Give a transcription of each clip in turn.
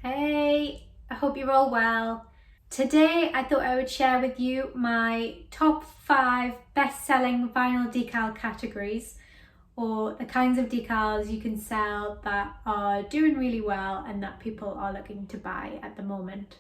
Hey, I hope you're all well. Today I thought I would share with you my top 5 best-selling vinyl decal categories, or the kinds of decals you can sell that are doing really well and that people are looking to buy at the moment.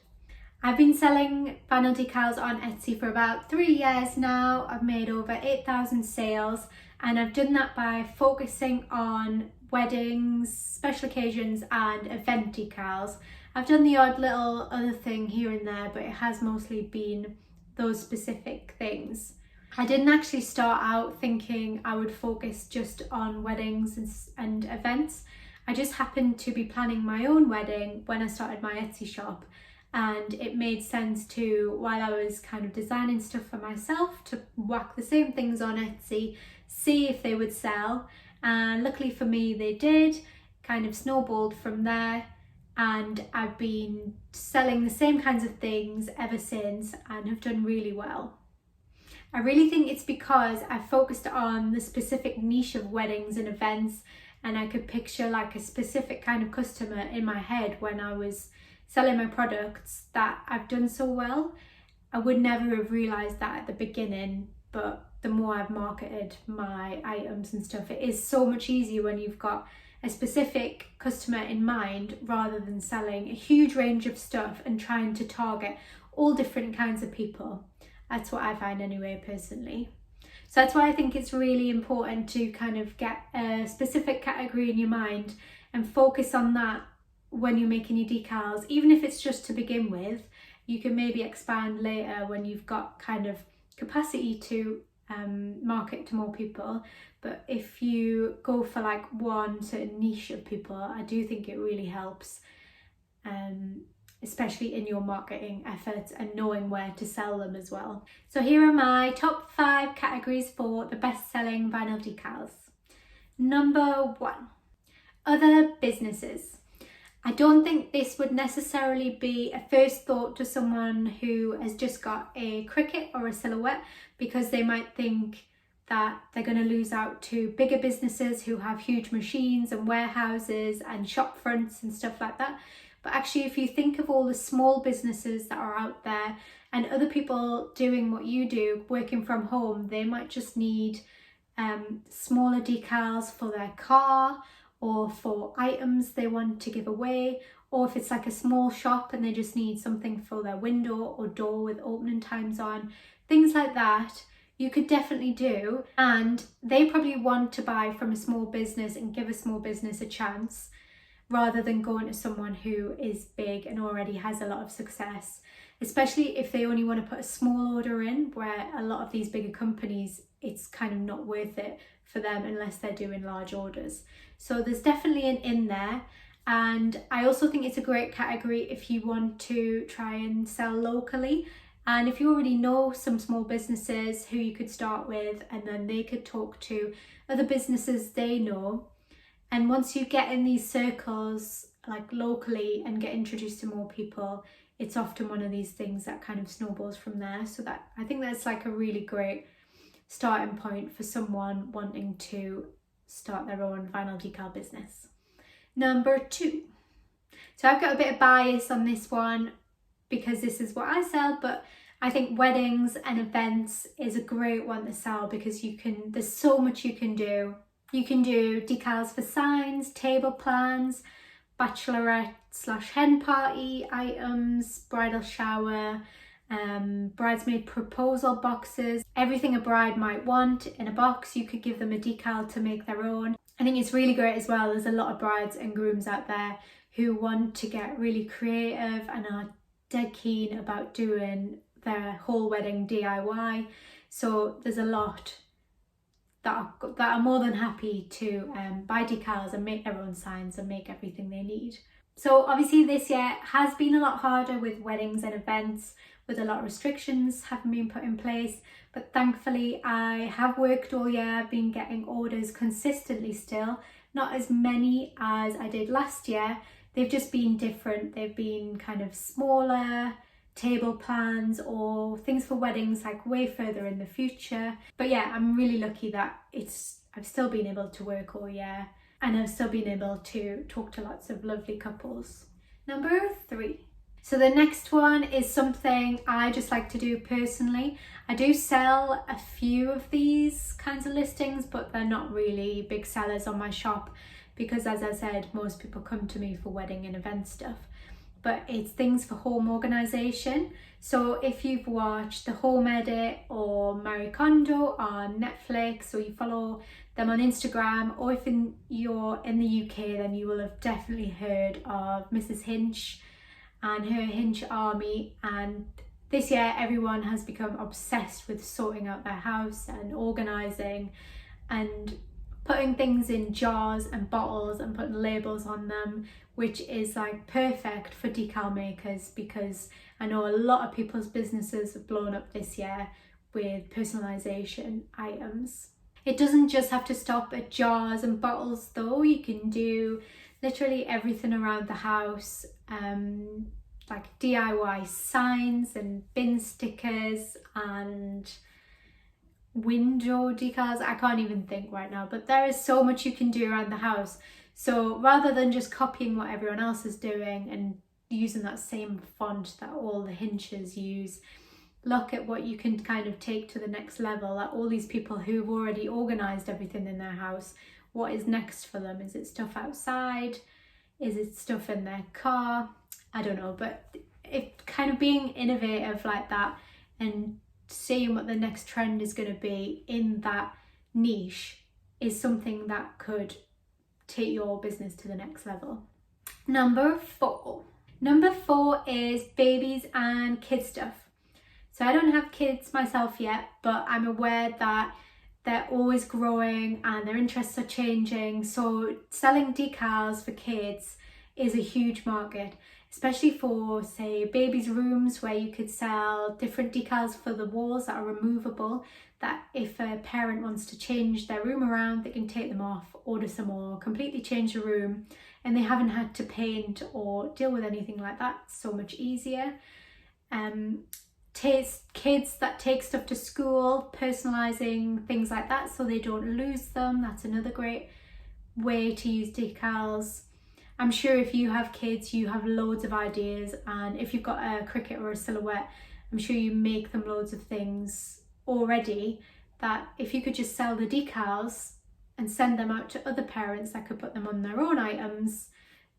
I've been selling vinyl decals on Etsy for about 3 years now. I've made over 8,000 sales, and I've done that by focusing on weddings, special occasions and event decals. I've done the odd little other thing here and there, but it has mostly been those specific things. I didn't actually start out thinking I would focus just on weddings and events. I just happened to be planning my own wedding when I started my Etsy shop, and it made sense to, while I was kind of designing stuff for myself, to whack the same things on Etsy, see if they would sell, and luckily for me they did. Kind of snowballed from there, and I've been selling the same kinds of things ever since and have done really well. I really think it's because I focused on the specific niche of weddings and events, and I could picture like a specific kind of customer in my head when I was selling my products, that I've done so well. I would never have realised that at the beginning, but the more I've marketed my items and stuff, it is so much easier when you've got a specific customer in mind rather than selling a huge range of stuff and trying to target all different kinds of people. That's what I find anyway, personally. So that's why I think it's really important to kind of get a specific category in your mind and focus on that when you're making your decals. Even if it's just to begin with, you can maybe expand later when you've got kind of capacity to market to more people. But if you go for like one certain niche of people, I do think it really helps, especially in your marketing efforts and knowing where to sell them as well. So here are my top 5 categories for the best-selling vinyl decals. Number 1, other businesses. I don't think this would necessarily be a first thought to someone who has just got a Cricut or a Silhouette, because they might think that they're going to lose out to bigger businesses who have huge machines and warehouses and shop fronts and stuff like that. But actually, if you think of all the small businesses that are out there and other people doing what you do, working from home, they might just need smaller decals for their car, or for items they want to give away, or if it's like a small shop and they just need something for their window or door with opening times on, things like that, you could definitely do. And they probably want to buy from a small business and give a small business a chance, rather than going to someone who is big and already has a lot of success, especially if they only want to put a small order in, where a lot of these bigger companies, it's kind of not worth it for them unless they're doing large orders. So there's definitely an in there. And I also think it's a great category if you want to try and sell locally. And if you already know some small businesses who you could start with, and then they could talk to other businesses they know. And once you get in these circles, like locally, and get introduced to more people, it's often one of these things that kind of snowballs from there. So that, I think that's like a really great starting point for someone wanting to start their own vinyl decal business. Number 2. So I've got a bit of bias on this one because this is what I sell, but I think weddings and events is a great one to sell because there's so much you can do. You can do decals for signs, table plans, bachelorette/hen party items, bridal shower, bridesmaid proposal boxes, everything a bride might want in a box. You could give them a decal to make their own. I think it's really great as well. There's a lot of brides and grooms out there who want to get really creative and are dead keen about doing their whole wedding DIY. So there's a lot that are more than happy to buy decals and make their own signs and make everything they need. So obviously this year has been a lot harder with weddings and events, with a lot of restrictions having been put in place, but thankfully I have worked all year, been getting orders consistently still, not as many as I did last year. They've just been different. They've been kind of smaller table plans or things for weddings, like way further in the future. But yeah, I'm really lucky that I've still been able to work all year, and I've still been able to talk to lots of lovely couples. Number 3. So the next one is something I just like to do personally. I do sell a few of these kinds of listings, but they're not really big sellers on my shop because, as I said, most people come to me for wedding and event stuff. But it's things for home organisation. So if you've watched The Home Edit or Marie Kondo on Netflix, or you follow them on Instagram, or if you're in the UK, then you will have definitely heard of Mrs. Hinch and her Hinch Army. And this year everyone has become obsessed with sorting out their house and organising and putting things in jars and bottles and putting labels on them, which is like perfect for decal makers, because I know a lot of people's businesses have blown up this year with personalisation items. It doesn't just have to stop at jars and bottles though. You can do literally everything around the house, like DIY signs and bin stickers and window decals. I can't even think right now, but there is so much you can do around the house. So rather than just copying what everyone else is doing and using that same font that all the Hinches use, look at what you can kind of take to the next level. Like all these people who've already organised everything in their house, what is next for them? Is it stuff outside? Is it stuff in their car? I don't know, but it kind of being innovative like that and seeing what the next trend is going to be in that niche is something that could take your business to the next level. Number 4. Number 4 is babies and kid stuff. So I don't have kids myself yet, but I'm aware that they're always growing and their interests are changing. So selling decals for kids is a huge market, especially for, say, babies' rooms, where you could sell different decals for the walls that are removable, that if a parent wants to change their room around, they can take them off, order some more, completely change the room, and they haven't had to paint or deal with anything like that. It's so much easier. Kids that take stuff to school, personalising things like that so they don't lose them. That's another great way to use decals. I'm sure if you have kids, you have loads of ideas, and if you've got a Cricut or a Silhouette, I'm sure you make them loads of things already, that if you could just sell the decals and send them out to other parents that could put them on their own items,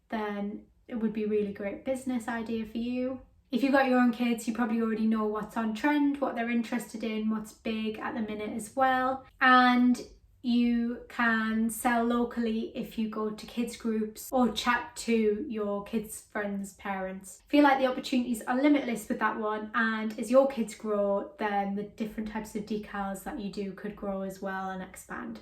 then it would be a really great business idea for you. If you've got your own kids, you probably already know what's on trend, what they're interested in, what's big at the minute as well. And you can sell locally if you go to kids groups or chat to your kids' friends' parents. I feel like the opportunities are limitless with that one, and as your kids grow, then the different types of decals that you do could grow as well and expand.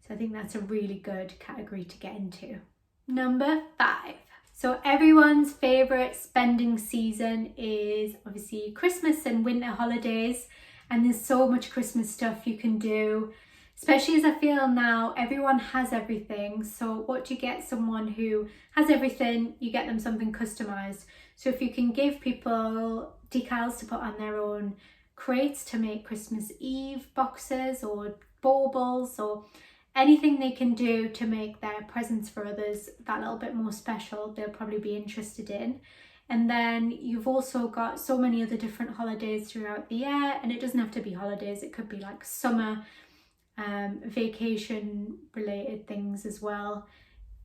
So I think that's a really good category to get into. Number 5. So everyone's favourite spending season is obviously Christmas and winter holidays, and there's so much Christmas stuff you can do. Especially as I feel now, everyone has everything. So what do you get someone who has everything? You get them something customized. So if you can give people decals to put on their own crates to make Christmas Eve boxes or baubles or anything they can do to make their presents for others that little bit more special, they'll probably be interested in. And then you've also got so many other different holidays throughout the year, and it doesn't have to be holidays, it could be like summer, vacation related things as well.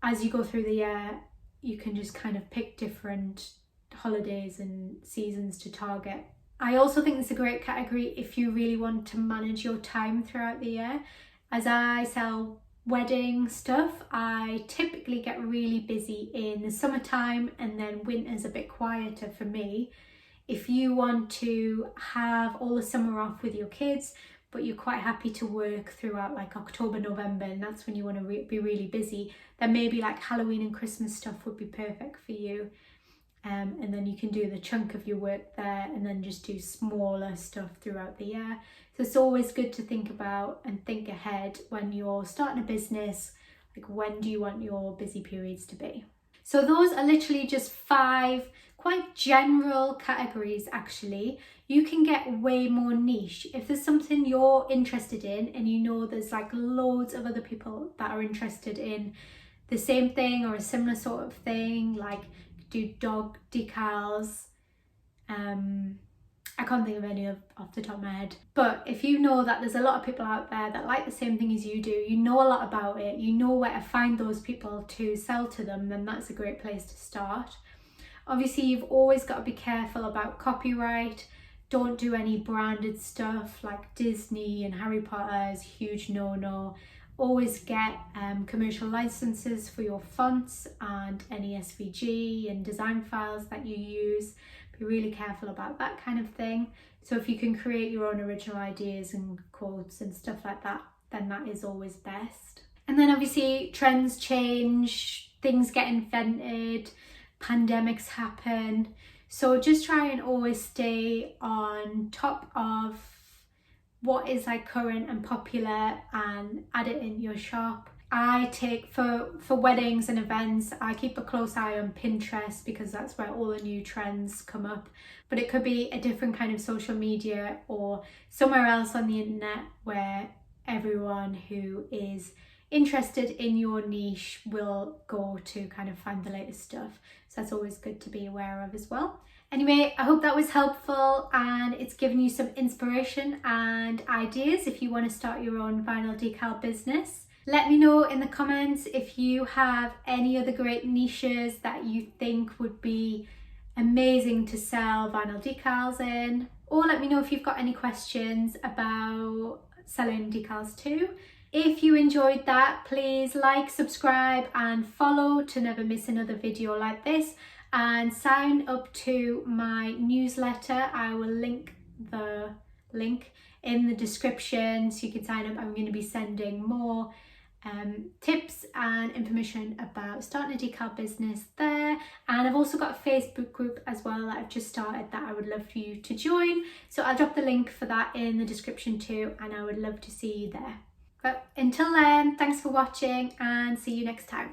As you go through the year, you can just kind of pick different holidays and seasons to target. I also think it's a great category if you really want to manage your time throughout the year. As I sell wedding stuff, I typically get really busy in the summertime, and then winter's a bit quieter for me. If you want to have all the summer off with your kids, but you're quite happy to work throughout like October, November, and that's when you want to be really busy, then maybe like Halloween and Christmas stuff would be perfect for you. And then you can do the chunk of your work there and then just do smaller stuff throughout the year. So it's always good to think about and think ahead when you're starting a business, like when do you want your busy periods to be? So those are literally just 5 quite general categories actually. You can get way more niche. If there's something you're interested in and you know there's like loads of other people that are interested in the same thing or a similar sort of thing, like do dog decals. I can't think of any off the top of my head. But if you know that there's a lot of people out there that like the same thing as you do, you know a lot about it, you know where to find those people to sell to them, then that's a great place to start. Obviously, you've always got to be careful about copyright. Don't do any branded stuff like Disney and Harry Potter is a huge no-no. Always get commercial licenses for your fonts and any SVG and design files that you use. Be really careful about that kind of thing. So if you can create your own original ideas and quotes and stuff like that, then that is always best. And then obviously trends change, things get invented, pandemics happen. So just try and always stay on top of what is like current and popular and add it in your shop. I take for weddings and events, I keep a close eye on Pinterest because that's where all the new trends come up. But it could be a different kind of social media or somewhere else on the internet where everyone who is interested in your niche will go to kind of find the latest stuff. So that's always good to be aware of as well. Anyway, I hope that was helpful and it's given you some inspiration and ideas if you want to start your own vinyl decal business. Let me know in the comments if you have any other great niches that you think would be amazing to sell vinyl decals in. Or let me know if you've got any questions about selling decals too. If you enjoyed that, please like, subscribe and follow to never miss another video like this. And sign up to my newsletter. I will link the link in the description so you can sign up. I'm going to be sending more tips and information about starting a decal business there, and I've also got a Facebook group as well that I've just started that I would love for you to join, so I'll drop the link for that in the description too, and I would love to see you there. But until then, thanks for watching and see you next time.